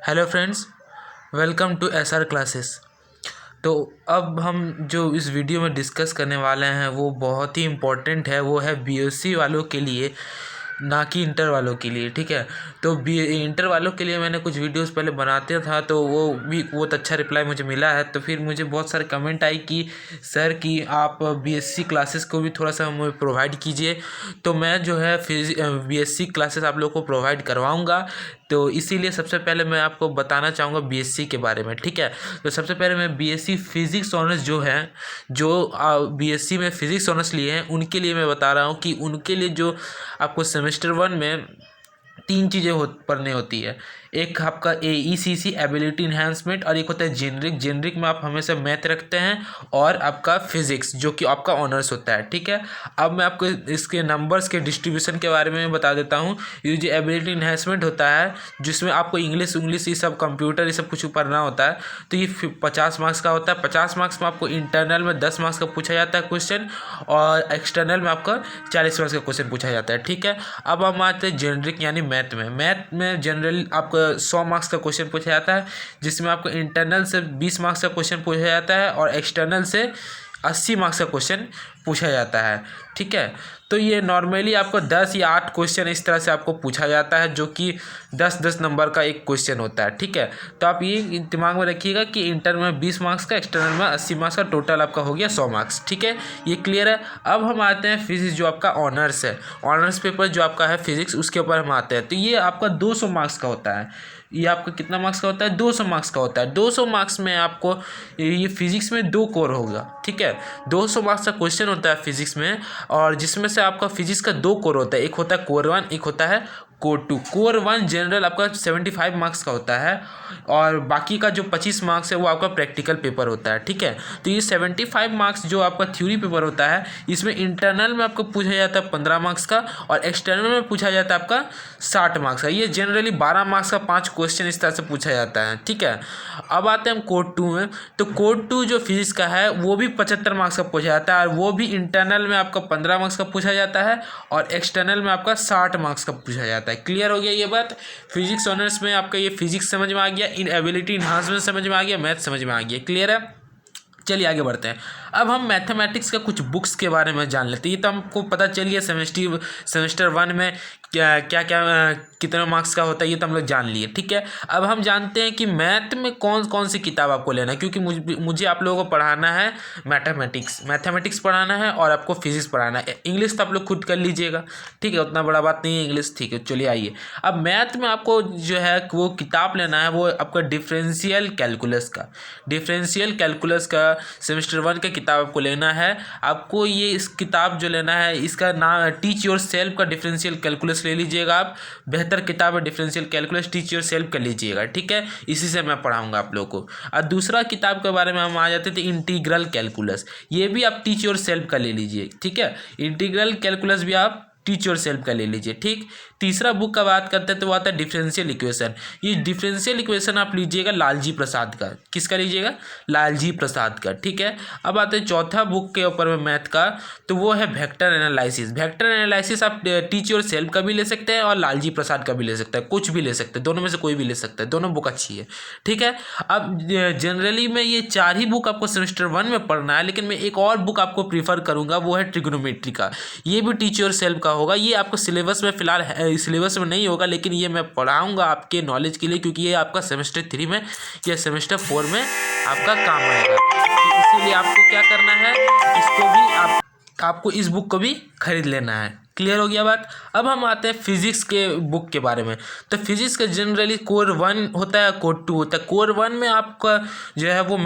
Hello friends, welcome to SR classes. तो अब हम जो इस वीडियो में डिस्कस करने वाले हैं वो बहुत ही इम्पोर्टेंट है। वो है बीएससी वालों के लिए, ना कि इंटर वालों के लिए। ठीक है, तो इंटर वालों के लिए मैंने कुछ वीडियोस पहले बनाते था, तो वो भी बहुत अच्छा रिप्लाई मुझे मिला है। तो फिर मुझे बहुत सारे कमेंट आई कि सर कि आप बीएससी क्लासेस को भी थोड़ा सा हमें प्रोवाइड कीजिए। तो मैं जो है बीएससी क्लासेस आप लोग को प्रोवाइड करवाऊँगा। तो इसीलिए सबसे पहले मैं आपको बताना चाहूँगा बीएससी के बारे में। ठीक है, तो सबसे पहले मैं बीएससी फिज़िक्स ऑनर्स जो बीएससी में फ़िज़िक्स ऑनर्स लिए हैं उनके लिए मैं बता रहा हूँ कि उनके लिए जो आपको सेमेस्टर 1 में 3 चीज़ें पढ़नी होती है। एक आपका AECC एबिलिटी इन्हांसमेंट, और एक होता है जेनरिक में आप हमेशा मैथ रखते हैं, और आपका फिज़िक्स जो कि आपका ऑनर्स होता है। ठीक है, अब मैं आपको इसके नंबर्स के डिस्ट्रीब्यूशन के बारे में बता देता हूँ। ये जो एबिलिटी इन्हांसमेंट होता है जिसमें आपको इंग्लिश ये सब कंप्यूटर ये सब कुछ पढ़ना होता है, तो ये 50 मार्क्स का होता है। 50 मार्क्स में आपको इंटरनल में 10 मार्क्स का पूछा जाता है क्वेश्चन, और एक्सटर्नल में आपका 40 मार्क्स का क्वेश्चन पूछा जाता है। ठीक है, अब हम आते हैं जेनरिक यानी मैथ में जनरली आपको 100 मार्क्स का क्वेश्चन पूछा जाता है, जिसमें आपको इंटरनल से 20 मार्क्स का क्वेश्चन पूछा जाता है और एक्सटर्नल से 80 मार्क्स का क्वेश्चन पूछा जाता है। ठीक है, तो ये नॉर्मली आपको 10 या 8 क्वेश्चन इस तरह से आपको पूछा जाता है, जो कि 10-10 नंबर का एक क्वेश्चन होता है। ठीक है, तो आप ये दिमाग में रखिएगा कि इंटर में 20 मार्क्स का, एक्सटर्नल में 80 मार्क्स का, टोटल आपका हो गया 100 मार्क्स। ठीक है, ये क्लियर है। अब हम आते हैं फिजिक्स जो आपका ऑनर्स है, ऑनर्स पेपर जो आपका है फिजिक्स, उसके ऊपर हम आते हैं। तो ये आपका 200 मार्क्स का होता है। ये आपका कितना मार्क्स का होता है? 200 मार्क्स का होता है। 200 मार्क्स में आपको ये फिजिक्स में 2 कोर होगा। ठीक है, 200 मार्क्स का क्वेश्चन होता है फिजिक्स में, और जिसमें से आपका फिजिक्स का 2 कोर होता है। एक होता है कोर 1, एक होता है कोर 2। कोर 1 जनरल आपका 75 मार्क्स का होता है, और बाकी का जो 25 मार्क्स है वो आपका प्रैक्टिकल पेपर होता है। ठीक है, तो ये 75 मार्क्स जो आपका थ्योरी पेपर होता है, इसमें इंटरनल में आपको पूछा जाता है 15 मार्क्स का, और एक्सटर्नल में पूछा जाता है आपका 60 मार्क्स का। ये जनरली 12 मार्क्स का 5 क्वेश्चन इस तरह से पूछा जाता है। ठीक है, अब आते हैं हम कोर 2 में। तो कोर 2 जो फिजिक्स का है वो भी 75 मार्क्स का पूछा जाता है, और वो भी इंटरनल में आपका 15 मार्क्स का पूछा जाता है, और एक्सटर्नल में आपका 60 मार्क्स का पूछा जाता है। क्लियर हो गया ये बात? फिजिक्स ऑनर्स में आपका ये फिजिक्स समझ में आ गया, इन एबिलिटी इन्हांसमेंट समझ में आ गया, मैथ समझ में आ गया। क्लियर है? चलिए आगे बढ़ते हैं। अब हम मैथमेटिक्स का कुछ बुक्स के बारे में जान लेते हैं। ये तो हमको पता चल गया सेमेस्टर 1 में क्या क्या कितने मार्क्स का होता है, ये तो हम लोग जान लिए। ठीक है, अब हम जानते हैं कि मैथ में कौन कौन सी किताब आपको लेना है, क्योंकि मुझे आप लोगों को पढ़ाना है मैथमेटिक्स पढ़ाना है, और आपको फिजिक्स पढ़ाना है। इंग्लिश तो आप लोग खुद कर लीजिएगा। ठीक है, उतना बड़ा बात नहीं है इंग्लिश। ठीक है, चलिए आइए। अब मैथ में आपको जो है वो किताब लेना है, वो आपका डिफरेंशियल कैलकुलस का सेमेस्टर 1 का किताब आपको लेना है। आपको ये इस किताब जो लेना है, इसका नाम टीच योर सेल्फ का डिफरेंशियल कैलकुलस ले लीजिएगा आप। बेहतर किताब है differential calculus, teach your self कर लीजिएगा। ठीक है, इसी से मैं पढ़ाऊंगा आप लोगों को। और दूसरा किताब के बारे में हम आ जाते थे, इंटीग्रल कैलकुलस। ये भी आप टीच योर सेल्फ का ले लीजिए। ठीक है, इंटीग्रल कैलकुलस भी आप टीच योर सेल्फ का ले लीजिए। ठीक, तीसरा बुक का बात करते हैं तो वो आता है डिफरेंशियल इक्वेशन। ये डिफरेंशियल इक्वेशन आप लीजिएगा लालजी प्रसाद का। किसका लीजिएगा? लालजी प्रसाद का। ठीक है, अब आते हैं चौथा बुक के ऊपर में मैथ का, तो वो है वेक्टर एनालिसिस। आप टीच योर सेल्फ का भी ले सकते हैं और लालजी प्रसाद का भी ले सकते हैं, कुछ भी ले सकते हैं, दोनों में से कोई भी ले सकते हैं। दोनों बुक अच्छी है। ठीक है, अब जनरली मैं ये 4 ही बुक आपको सेमेस्टर 1 में पढ़ना है, लेकिन मैं एक और बुक आपको प्रीफर करूँगा, वो है ट्रिग्नोमेट्री का। ये भी टीच योर सेल्फ का होगा। ये आपको सिलेबस में फिलहाल सिलेबस में नहीं होगा, लेकिन ये मैं पढ़ाऊंगा आपके नॉलेज के लिए, क्योंकि ये आपका सेमेस्टर 3 में या सेमेस्टर 4 में आपका काम आएगा। तो इसीलिए आपको क्या करना है, इसको भी आपको इस बुक को भी खरीद लेना है। क्लियर हो गया बात? अब हम आते हैं फिजिक्स के बुक के बारे में। तो फिजिक्स का जनरली कोर 1 होता है, कोर 2 होता है। कोर 1 में आपका जो है वो